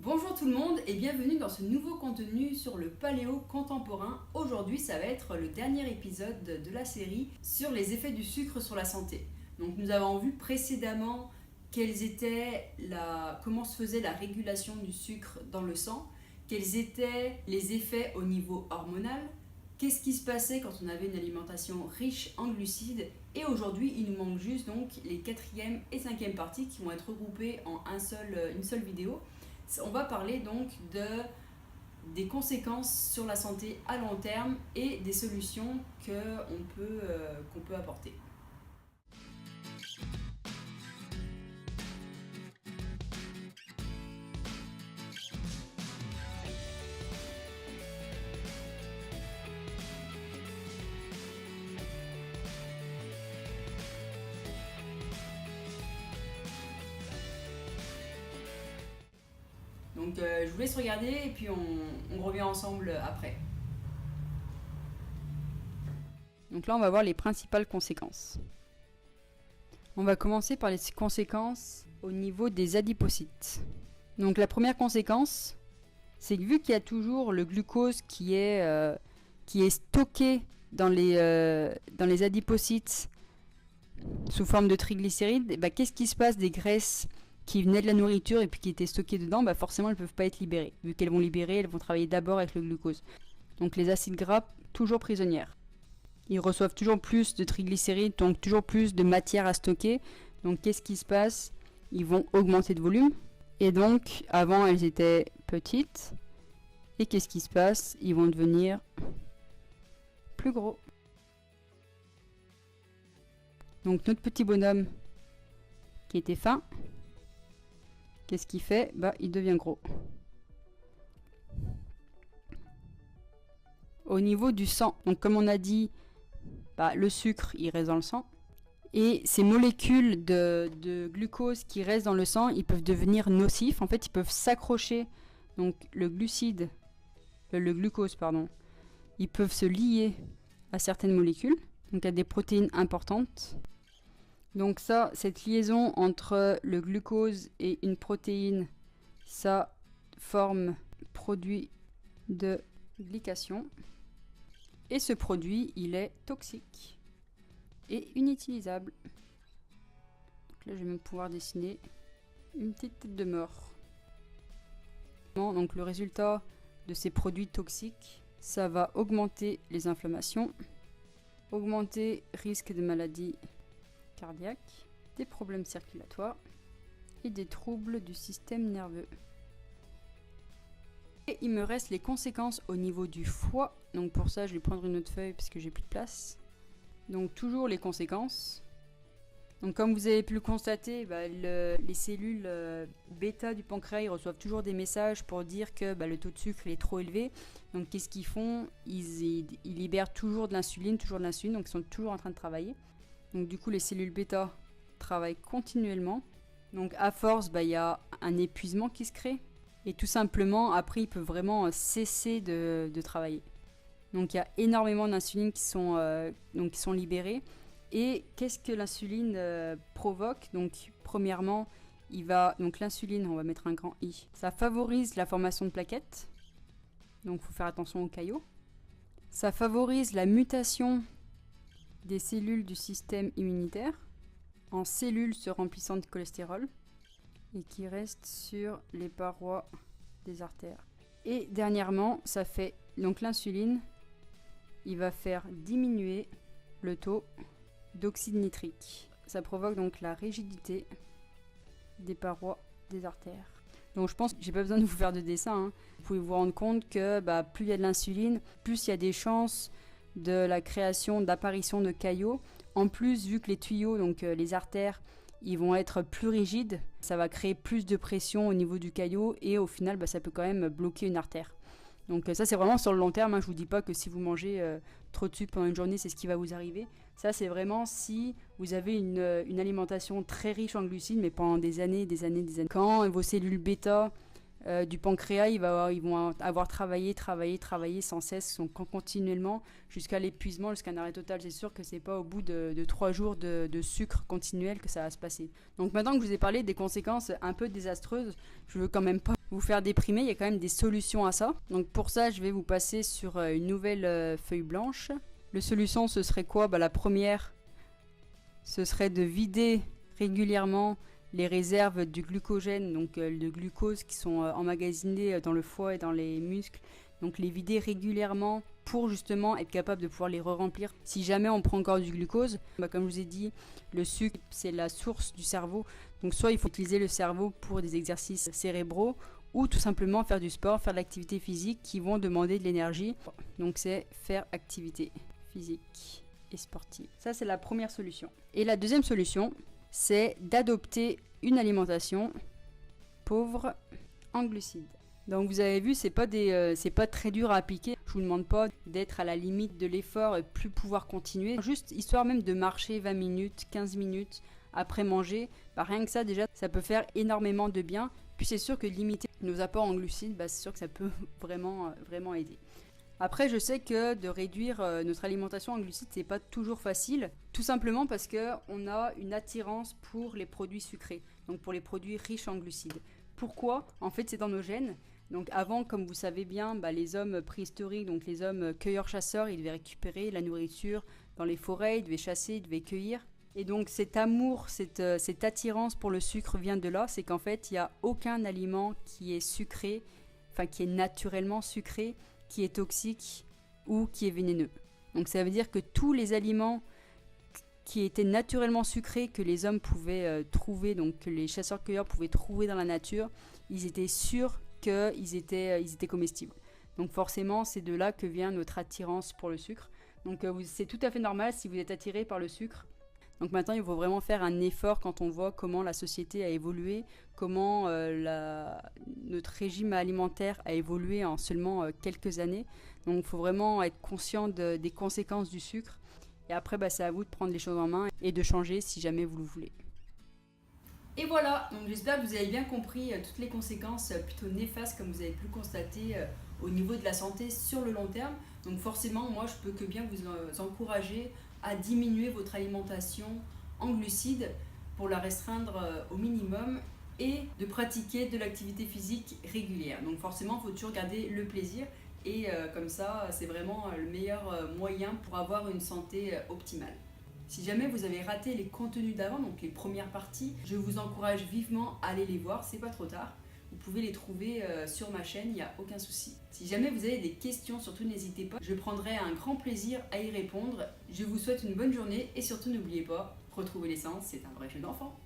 Bonjour tout le monde et bienvenue dans ce nouveau contenu sur le paléo contemporain. Aujourd'hui, ça va être le dernier épisode de la série sur les effets du sucre sur la santé. Donc nous avons vu précédemment comment se faisait la régulation du sucre dans le sang, quels étaient les effets au niveau hormonal, qu'est-ce qui se passait quand on avait une alimentation riche en glucides, et aujourd'hui il nous manque juste donc les 4e et 5e parties qui vont être regroupées en une seule vidéo. On va parler donc des conséquences sur la santé à long terme et des solutions qu'on peut apporter. Donc je vous laisse regarder et puis on revient ensemble après. Donc là, on va voir les principales conséquences. On va commencer par les conséquences au niveau des adipocytes. Donc la première conséquence, c'est que vu qu'il y a toujours le glucose qui est stocké dans les adipocytes sous forme de triglycérides, qu'est-ce qui se passe des graisses qui venaient de la nourriture et puis qui étaient stockées dedans, forcément elles ne peuvent pas être libérées. Vu qu'elles vont libérer, elles vont travailler d'abord avec le glucose. Donc les acides gras, toujours prisonnières. Ils reçoivent toujours plus de triglycérides, donc toujours plus de matière à stocker. Donc qu'est-ce qui se passe? Ils vont augmenter de volume. Et donc, avant elles étaient petites. Et qu'est-ce qui se passe? Ils vont devenir plus gros. Donc notre petit bonhomme qui était fin, qu'est-ce qu'il fait? Il devient gros. Au niveau du sang, donc comme on a dit, le sucre il reste dans le sang. Et ces molécules de glucose qui restent dans le sang, ils peuvent devenir nocifs. En fait, ils peuvent s'accrocher. Donc le glucose, ils peuvent se lier à certaines molécules, donc à des protéines importantes. Donc cette liaison entre le glucose et une protéine, ça forme produit de glycation. Et ce produit, il est toxique et inutilisable. Donc là, je vais même pouvoir dessiner une petite tête de mort. Donc le résultat de ces produits toxiques, ça va augmenter les inflammations, augmenter risque de maladies cardiaques, des problèmes circulatoires et des troubles du système nerveux. Et il me reste les conséquences au niveau du foie. Donc pour ça, je vais prendre une autre feuille parce que j'ai plus de place. Donc toujours les conséquences. Donc comme vous avez pu le constater, les cellules bêta du pancréas, ils reçoivent toujours des messages pour dire que le taux de sucre est trop élevé. Donc qu'est-ce qu'ils font? Ils libèrent toujours de l'insuline, donc ils sont toujours en train de travailler. Donc du coup, les cellules bêta travaillent continuellement. Donc à force, il y a un épuisement qui se crée. Et tout simplement, après, ils peuvent vraiment cesser de travailler. Donc il y a énormément d'insuline qui sont libérées. Et qu'est-ce que l'insuline provoque? Donc premièrement, l'insuline, on va mettre un grand I, ça favorise la formation de plaquettes. Donc il faut faire attention aux caillots. Ça favorise la mutation des cellules du système immunitaire en cellules se remplissant de cholestérol et qui restent sur les parois des artères. Et dernièrement, l'insuline, il va faire diminuer le taux d'oxyde nitrique. Ça provoque donc la rigidité des parois des artères. Donc je pense que j'ai pas besoin de vous faire de dessin. Vous pouvez vous rendre compte que plus il y a de l'insuline, plus il y a des chances de la création, d'apparition de caillots. En plus, vu que les tuyaux, donc les artères, ils vont être plus rigides, ça va créer plus de pression au niveau du caillot et au final, ça peut quand même bloquer une artère. Donc ça, c'est vraiment sur le long terme. Je vous dis pas que si vous mangez trop de sucre pendant une journée, c'est ce qui va vous arriver. Ça, c'est vraiment si vous avez une alimentation très riche en glucides, mais pendant des années. Quand vos cellules bêta du pancréas, ils vont avoir travaillé sans cesse, continuellement, jusqu'à l'épuisement, jusqu'à un arrêt total. C'est sûr que c'est pas au bout de 3 jours de sucre continuel que ça va se passer. Donc maintenant que je vous ai parlé des conséquences un peu désastreuses, je veux quand même pas vous faire déprimer, il y a quand même des solutions à ça. Donc pour ça, je vais vous passer sur une nouvelle feuille blanche. Les solutions, ce serait quoi? La première, ce serait de vider régulièrement les réserves du glucogène, donc de glucose qui sont emmagasinés dans le foie et dans les muscles. Donc les vider régulièrement pour justement être capable de pouvoir les re-remplir. Si jamais on prend encore du glucose, comme je vous ai dit, le sucre c'est la source du cerveau. Donc soit il faut utiliser le cerveau pour des exercices cérébraux ou tout simplement faire du sport, faire de l'activité physique qui vont demander de l'énergie. Donc c'est faire activité physique et sportive. Ça c'est la première solution. Et la deuxième solution, c'est d'adopter une alimentation pauvre en glucides. Donc vous avez vu, c'est pas très dur à appliquer. Je vous demande pas d'être à la limite de l'effort et plus pouvoir continuer. Juste histoire même de marcher 20 minutes, 15 minutes après manger. Rien que ça déjà, ça peut faire énormément de bien. Puis c'est sûr que limiter nos apports en glucides, c'est sûr que ça peut vraiment aider. Après, je sais que de réduire notre alimentation en glucides, c'est pas toujours facile. Tout simplement parce qu'on a une attirance pour les produits sucrés. Donc pour les produits riches en glucides. Pourquoi? En fait, c'est dans nos gènes. Donc avant, comme vous savez bien, les hommes préhistoriques, donc les hommes cueilleurs-chasseurs, ils devaient récupérer la nourriture dans les forêts, ils devaient chasser, ils devaient cueillir. Et donc cet amour, cette attirance pour le sucre vient de là, c'est qu'en fait, il n'y a aucun aliment qui est sucré, qui est naturellement sucré, qui est toxique ou qui est vénéneux. Donc ça veut dire que tous les aliments qui étaient naturellement sucrés, que les hommes pouvaient trouver, donc que les chasseurs-cueilleurs pouvaient trouver dans la nature, ils étaient sûrs qu'ils étaient comestibles. Donc forcément, c'est de là que vient notre attirance pour le sucre. Donc c'est tout à fait normal si vous êtes attiré par le sucre. Donc maintenant, il faut vraiment faire un effort quand on voit comment la société a évolué, comment notre régime alimentaire a évolué en seulement quelques années. Donc il faut vraiment être conscient des conséquences du sucre. Et après, c'est à vous de prendre les choses en main et de changer si jamais vous le voulez. Et voilà, donc j'espère que vous avez bien compris toutes les conséquences plutôt néfastes comme vous avez pu le constater au niveau de la santé sur le long terme. Donc forcément, moi je peux que bien vous encourager à diminuer votre alimentation en glucides pour la restreindre au minimum et de pratiquer de l'activité physique régulière. Donc forcément, il faut toujours garder le plaisir et comme ça, c'est vraiment le meilleur moyen pour avoir une santé optimale. Si jamais vous avez raté les contenus d'avant, donc les premières parties, je vous encourage vivement à aller les voir, c'est pas trop tard. Vous pouvez les trouver sur ma chaîne, il n'y a aucun souci. Si jamais vous avez des questions, surtout n'hésitez pas, je prendrai un grand plaisir à y répondre. Je vous souhaite une bonne journée et surtout n'oubliez pas, retrouver l'essence, c'est un vrai jeu d'enfant.